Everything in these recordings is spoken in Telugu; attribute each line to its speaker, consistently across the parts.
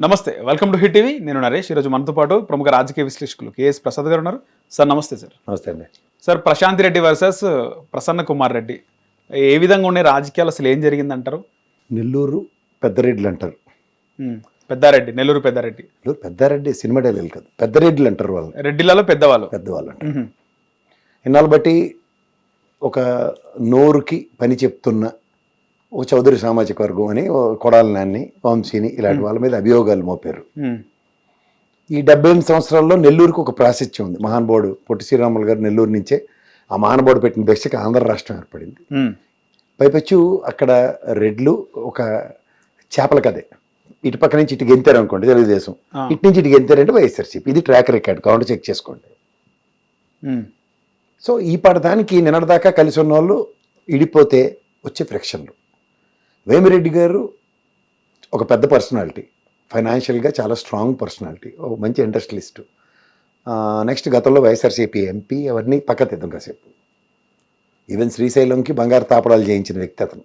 Speaker 1: నమస్తే, వెల్కమ్ టు హిట్ టీవీ. నేను నరేష్. ఈరోజు మనతో పాటు ప్రముఖ రాజకీయ విశ్లేషకులు కేఎస్ ప్రసాద్ గారు ఉన్నారు. సార్ నమస్తే. సార్
Speaker 2: నమస్తే అండి.
Speaker 1: సార్, ప్రశాంత్ రెడ్డి వర్సెస్ ప్రసన్న కుమార్ రెడ్డి, ఏ విధంగా ఉన్నాయి రాజకీయాలు? అసలు ఏం జరిగింది అంటారు?
Speaker 2: నెల్లూరు పెద్దరెడ్డిలు అంటారు.
Speaker 1: పెద్దారెడ్డి, నెల్లూరు పెద్దారెడ్డి.
Speaker 2: పెద్దారెడ్డి సినిమా డైలాగ్ కాదు, పెద్దరెడ్డిలు అంటారు. వాళ్ళు
Speaker 1: రెడ్డిలలో పెద్దవాళ్ళు
Speaker 2: అంటారు. ఇన్నాళ్ళు బట్టి ఒక నోరుకి పని చెప్తున్న ఒక చౌదరి సామాజిక వర్గం అని కొడాలి నాన్ని, వంశీని ఇలాంటి వాళ్ళ మీద అభియోగాలు మోపారు. ఈ 78 సంవత్సరాల్లో నెల్లూరుకు ఒక ప్రాశస్త్యం ఉంది. మహానుభావుడు పొట్టి శ్రీరాములు గారు నెల్లూరు నుంచే ఆ మహానుభావుడు పెట్టిన భిక్షకి ఆంధ్ర రాష్ట్రం ఏర్పడింది. పైపెచ్చు అక్కడ రెడ్లు ఒక చేపల కదే, ఇటు పక్క నుంచి ఇటు గెంతారు అనుకోండి తెలుగుదేశం, ఇటు నుంచి ఇటు గెంతారంటే వైఎస్ఆర్సీపీ. ఇది ట్రాక్ రికార్డ్, కౌంటర్ చెక్ చేసుకోండి. సో ఈ పడదానికి నిన్నటిదాకా కలిసి ఉన్న వాళ్ళు ఇడిపోతే వచ్చే ఫ్రిక్షన్లు. వేమిరెడ్డి గారు ఒక పెద్ద పర్సనాలిటీ, ఫైనాన్షియల్గా చాలా స్ట్రాంగ్ పర్సనాలిటీ, ఒక మంచి ఇండస్ట్రియలిస్టు. నెక్స్ట్ గతంలో వైఎస్ఆర్సీపీ ఎంపీ, అవన్నీ పక్క తెద్దాం కాసేపు. ఈవెన్ శ్రీశైలంకి బంగారు తాపడాలు చేయించిన వ్యక్తి అతను.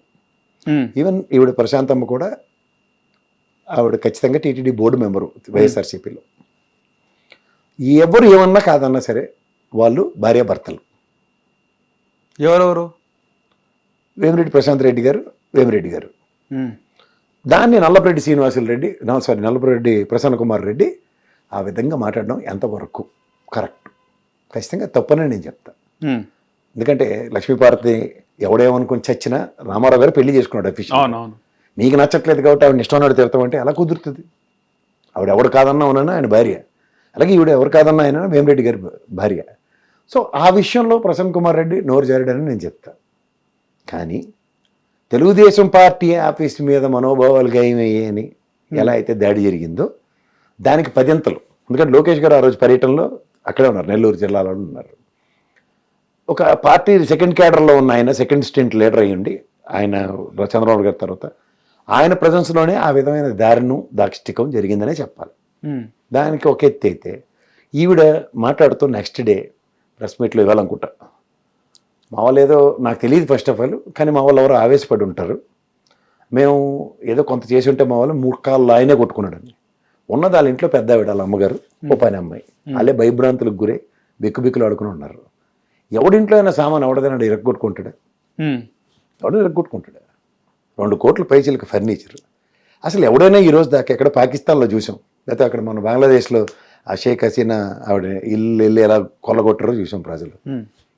Speaker 2: ఈవెన్ ఈవిడ ప్రశాంతమ్మ కూడా, ఆవిడ ఖచ్చితంగా టీటీడీ బోర్డు మెంబరు వైఎస్ఆర్సీపీలో. ఎవరు ఏమన్నా కాదన్నా సరే వాళ్ళు భార్యాభర్తలు.
Speaker 1: ఎవరెవరు?
Speaker 2: వేమిరెడ్డి ప్రశాంత్ రెడ్డి గారు, వేమిరెడ్డి గారు. దాన్ని నల్లపురెడ్డి శ్రీనివాసులు రెడ్డి, నల్లపురెడ్డి ప్రసన్న కుమార్ రెడ్డి ఆ విధంగా మాట్లాడడం ఎంతవరకు కరెక్ట్? ఖచ్చితంగా తప్పనే నేను చెప్తా. ఎందుకంటే లక్ష్మీపార్వతి ఎవడేమనుకుని చచ్చినా రామారావు గారు పెళ్లి చేసుకున్నాడు అఫీషియల్. మీకు నచ్చట్లేదు కాబట్టి ఆవిడ ఇష్టం ఉన్నాడు తిడతామంటే ఎలా కుదురుతుంది? ఆవిడ ఎవడు కాదన్నా ఉన్నాను ఆయన భార్య, అలాగే ఈవిడ ఎవరు కాదన్నా ఆయన వేమిరెడ్డి గారి భార్య. సో ఆ విషయంలో ప్రసన్న కుమార్ రెడ్డి నోరు జారాడని నేను చెప్తా. కానీ తెలుగుదేశం పార్టీ ఆఫీస్ మీద మనోభావాలు గాయమయ్యాయని ఎలా అయితే దాడి జరిగిందో దానికి 10 అంతలు. ఎందుకంటే లోకేష్ గారు ఆ రోజు పర్యటనలో అక్కడే ఉన్నారు, నెల్లూరు జిల్లాలో ఉన్నారు. ఒక పార్టీ సెకండ్ క్యాడర్లో ఉన్న ఆయన, సెకండ్ స్టెంట్ లీడర్ అయ్యండి ఆయన చంద్రబాబు గారి తర్వాత, ఆయన ప్రజెన్స్లోనే ఆ విధమైన దాక్షిటికం జరిగిందనే చెప్పాలి. దానికి ఒక ఎత్తి అయితే ఈవిడ మాట్లాడుతూ నెక్స్ట్ డే ప్రెస్ మీట్లో ఇవ్వాలనుకుంటా. మా వాళ్ళు ఏదో నాకు తెలియదు ఫస్ట్ ఆఫ్ ఆల్, కానీ మా వాళ్ళు ఎవరో ఆవేశపడి ఉంటారు. మేము ఏదో కొంత చేసి ఉంటే మా వాళ్ళు 3 కాళ్ళు ఆయనే కొట్టుకున్నాడండి. ఉన్నది వాళ్ళ ఇంట్లో పెద్ద ఆవిడ, వాళ్ళ అమ్మగారు, ఓ పని అమ్మాయి. వాళ్ళే భయభ్రాంతులకు గురే బిక్కుబిక్కులు ఆడుకుని ఉన్నారు. ఎవడింట్లో అయినా సామాన్ ఎవడదైనా ఇరగొట్టుకుంటాడా? ఎవడో ఇరగొట్టుకుంటాడా? 2 కోట్ల పైచీలకు ఫర్నిచర్. అసలు ఎవడైనా ఈరోజు దాకా ఎక్కడ పాకిస్తాన్లో చూసాం, లేకపోతే అక్కడ మన బంగ్లాదేశ్లో ఆ షేక్ హసీనా ఆవిడ ఇల్లు వెళ్ళి ఎలా కొల్లగొట్టారో చూసాం ప్రజలు.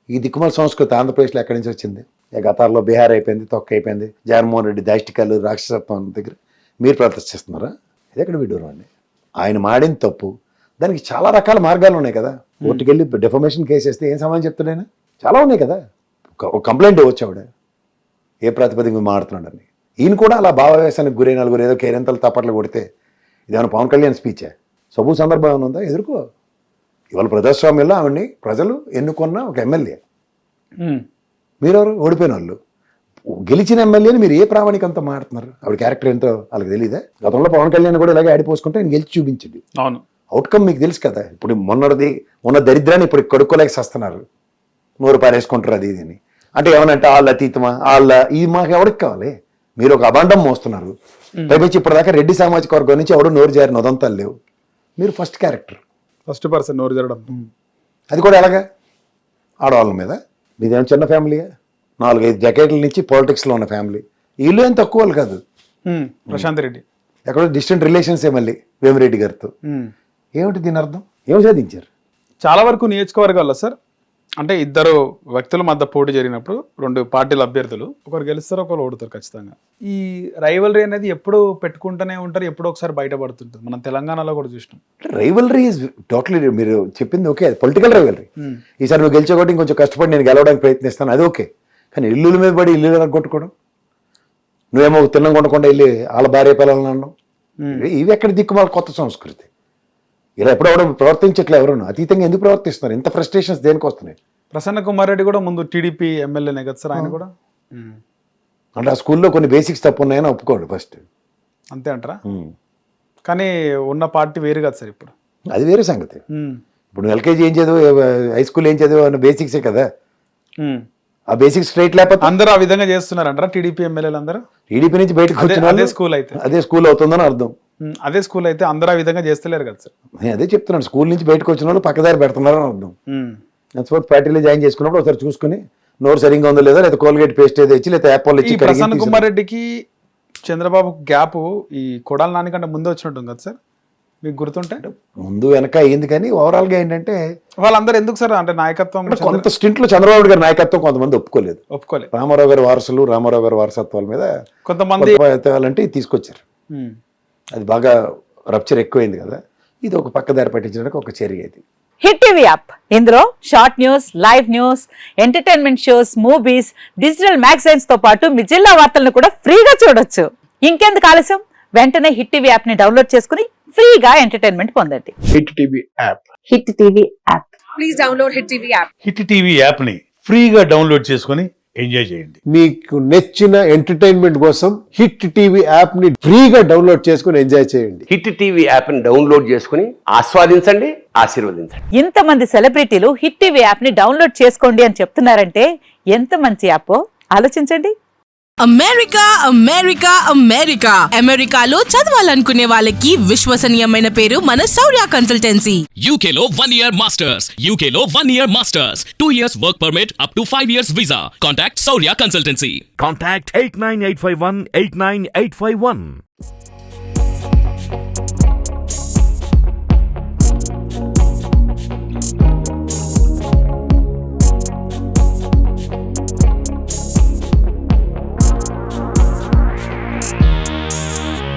Speaker 2: ఈ దిక్కుమాల సంస్కృతి ఆంధ్రప్రదేశ్లో ఎక్కడి నుంచి వచ్చింది? గతాల్లో బీహార్ అయిపోయింది, తొక్క అయిపోయింది. జగన్మోహన్ రెడ్డి దాష్టికాలు, రాక్షసత్వం దగ్గర మీరు ప్రదర్శిస్తున్నారా? ఇది ఎక్కడ విడ్డూరం అండి? ఆయన మాడిన తప్పు, దానికి చాలా రకాల మార్గాలు ఉన్నాయి కదా. కోర్టుకెళ్ళి డెఫమేషన్ కేసు వేస్తే ఏం సమాధానం చెప్తాడైనా? చాలా ఉన్నాయి కదా. ఒక కంప్లైంట్ ఇవ్వచ్చు ఆవిడ ఏ ప్రాతిపదిక మాడుతున్నాడని. ఈయన కూడా అలా భావావేశానికి గురే నలుగురు ఏదో కేరింతలు తప్పట్లు కొడితే ఇదేమైనా పవన్ కళ్యాణ్ స్పీచే? సబు సందర్భం ఏమైనా ఉందా? ఎదుర్కో. ఇవాళ ప్రజాస్వామ్యంలో ఆవిడ్ని ప్రజలు ఎన్నుకున్న ఒక ఎమ్మెల్యే. మీరెవరు? ఓడిపోయిన వాళ్ళు. గెలిచిన ఎమ్మెల్యేని మీరు ఏ ప్రామాణికంతో మాడుతున్నారు? ఆవిడ క్యారెక్టర్ ఎంతో వాళ్ళకి తెలియదా? గతంలో పవన్ కళ్యాణ్ కూడా ఇలాగే ఆడిపోసుకుంటే ఆయన గెలిచి చూపించండి.
Speaker 1: అవును,
Speaker 2: అవుట్కమ్ మీకు తెలుసు కదా. ఇప్పుడు ఉన్న దరిద్రాన్ని ఇప్పుడు కడుక్కోలేక వస్తున్నారు, నోరు పారేసుకుంటారు అది ఇది అని. అంటే ఏమనంటే వాళ్ళ అతీతమా, ఇది మాకు ఎవరికి కావాలి? మీరు ఒక అభాండం మోస్తున్నారు. పైపించి ఇప్పటిదాకా రెడ్డి సామాజిక వర్గం నుంచి ఎవడో నోరు జారిన ఉదంతాలు లేవు. మీరు ఫస్ట్ క్యారెక్టర్,
Speaker 1: ఫస్ట్ పర్సన్ నోరు జరగడం.
Speaker 2: అది కూడా ఎలాగా? ఆడవాళ్ళ మీద. మీదేమో చిన్న ఫ్యామిలీయా? 4-5 జకేట్ల నుంచి పాలిటిక్స్లో ఉన్న ఫ్యామిలీ. వీళ్ళు ఏం తక్కువ వాళ్ళు కాదు.
Speaker 1: ప్రశాంత్ రెడ్డి
Speaker 2: ఎక్కడో డిస్టెంట్ రిలేషన్సే మళ్ళీ వేమిరెడ్డి గారితో. ఏమిటి దీని అర్థం? ఏం సాధించారు?
Speaker 1: చాలా వరకు నియోజకవర్గాల్లో సార్, అంటే 2 వ్యక్తుల మధ్య పోటీ జరిగినప్పుడు 2 పార్టీల అభ్యర్థులు, ఒకరు గెలుస్తారు, ఒకరు ఓడుతారు ఖచ్చితంగా. ఈ రైవలరీ అనేది ఎప్పుడు పెట్టుకుంటూనే ఉంటారు, ఎప్పుడో ఒకసారి బయటపడుతుంటుంది. మనం తెలంగాణలో కూడా చూసినాం.
Speaker 2: రైవలరీ ఈజ్ టోటలీ, మీరు చెప్పింది ఓకే, పొలిటికల్ రైవలరీ. ఈసారి నువ్వు గెలిచే ఒకటి ఇంకొంచెం కష్టపడి నేను గెలవడానికి ప్రయత్నిస్తాను, అది ఓకే. కానీ ఇల్లుల మీద పడి ఇల్లు కొట్టుకోవడం, నువ్వేమో తిన్నం కొనకుండా వెళ్ళి వాళ్ళ భార్య పిల్లలను అనడం, ఇవి ఎక్కడ దిక్కుమాల కొత్త సంస్కృతి. ఇలా ఎప్పుడెవడో ప్రవర్తించట్లే. ఎవరు అతీతంగా ఎందుకు ప్రవర్తిస్తున్నారు? ఇంత ఫ్రస్ట్రేషన్స్ దేనికి వస్తున్నాయి?
Speaker 1: ప్రసన్న కుమార్ రెడ్డి కూడా ముందు టీడీపీ ఎమ్మెల్యేనే కదా సార్, ఆయన కూడా.
Speaker 2: అంటే ఆ స్కూల్లో కొన్ని బేసిక్స్ తప్పు ఉన్నాయని ఒప్పుకోడు ఫస్ట్.
Speaker 1: అంతే అంటారా? కానీ ఉన్న పార్టీ వేరు కదా సార్ ఇప్పుడు.
Speaker 2: అది వేరే సంగతి. ఇప్పుడు ఎల్కేజీ ఏం చదువు, హై స్కూల్ ఏం చదువు అన్న బేసిక్సే కదా. ఆ బేసిక్ స్ట్రైట్ లేకపోతే
Speaker 1: అందరూ ఆ విధంగా చేస్తున్నారంటారా టీడీపీ ఎమ్మెల్యేలు అందరూ?
Speaker 2: టీడీపీ నుంచి బయటకు వచ్చిన
Speaker 1: అదే
Speaker 2: వాళ్ళు
Speaker 1: స్కూల్ అయితే
Speaker 2: అదే స్కూల్ అవుతుందని అర్థం.
Speaker 1: అదే స్కూల్ అయితే అందరూ ఆ విధంగా చేస్తలేరు కదా సార్.
Speaker 2: నేను అదే చెప్తున్నాను, స్కూల్ నుంచి బయటకు వచ్చిన వాళ్ళు పక్కదారి పెడుతున్నారని అర్థం. నెక్స్ట్ పార్టీలో జాయిన్ చేసుకున్నప్పుడు ఒకసారి చూసుకుని నోరు సరిగ్గా ఉందో లేదా, లేదా కోల్గేట్ పేస్ట్ ఏదో ఇచ్చి, లేదా యాపిల్
Speaker 1: ఈ
Speaker 2: ఇచ్చి
Speaker 1: ప్రసన్న కుమార్ రెడ్డికి చంద్రబాబు గ్యాప్ ఈ కొడాల నాని కంటే ముందే వచ్చినట్టుంది కదా సార్, మీకు గుర్తుంటే?
Speaker 2: ముందు వెనక అయ్యింది, కానీ ఓవరాల్ గా ఏంటంటే
Speaker 1: వాళ్ళందరూ ఎందుకు సార్ అంటే నాయకత్వం
Speaker 2: కొంత స్టింట్ లో చంద్రబాబు గారి నాయకత్వం కొంతమంది ఒప్పుకోలేదు. రామారావు గారి వారసులు, రామారావు గారి వారసత్వాల మీద
Speaker 1: కొంతమంది
Speaker 2: అంటే తీసుకొచ్చారు. అది బాగా రప్చర్ ఎక్కువైంది కదా, ఇది ఒక పక్కదారి పట్టించడానికి ఒక చర్య ఇది.
Speaker 3: హిట్ టీవీ యాప్, ఇందులో short news, live news, entertainment shows, movies, digital magazines తో పాటు మీ జిల్లా వార్తలను కూడా ఫ్రీగా చూడొచ్చు. ఇంకెందుకు ఆలస్యం, వెంటనే హిట్ టీవీ యాప్ ని డౌన్లోడ్ చేసుకుని ఫ్రీగా ఎంటర్టైన్మెంట్ పొందండి.
Speaker 4: Hit TV app.
Speaker 3: Hit TV app.
Speaker 5: Please download hit TV app.
Speaker 4: Hit TV app ని ఫ్రీగా డౌన్లోడ్ చేసుకొని ఎంజాయ్ చేయండి.
Speaker 6: మీకు నచ్చిన ఎంటర్టైన్మెంట్ కోసం హిట్ టీవీ యాప్ ని ఫ్రీగా డౌన్లోడ్ చేసుకుని ఎంజాయ్ చేయండి.
Speaker 7: హిట్ టీవీ యాప్ ని డౌన్లోడ్ చేసుకుని ఆస్వాదించండి, ఆశీర్వదించండి.
Speaker 3: ఇంతమంది సెలబ్రిటీలు హిట్ టీవీ యాప్ ని డౌన్లోడ్ చేసుకోండి అని చెప్తున్నారంటే ఎంత మంచి యాప్ ఆలోచించండి.
Speaker 8: అమెరికా అమెరికా అమెరికా అమెరికాలో చదవాలనుకునే వాళ్ళకి విశ్వసనీయమైన పేరు మన శౌర్య కన్సల్టెన్సీ.
Speaker 9: UK లో 1 year masters, UK లో 1 year masters, 2 years work permit up to 5 years visa. Contact Saurya Consultancy.
Speaker 10: Contact 89851 89851.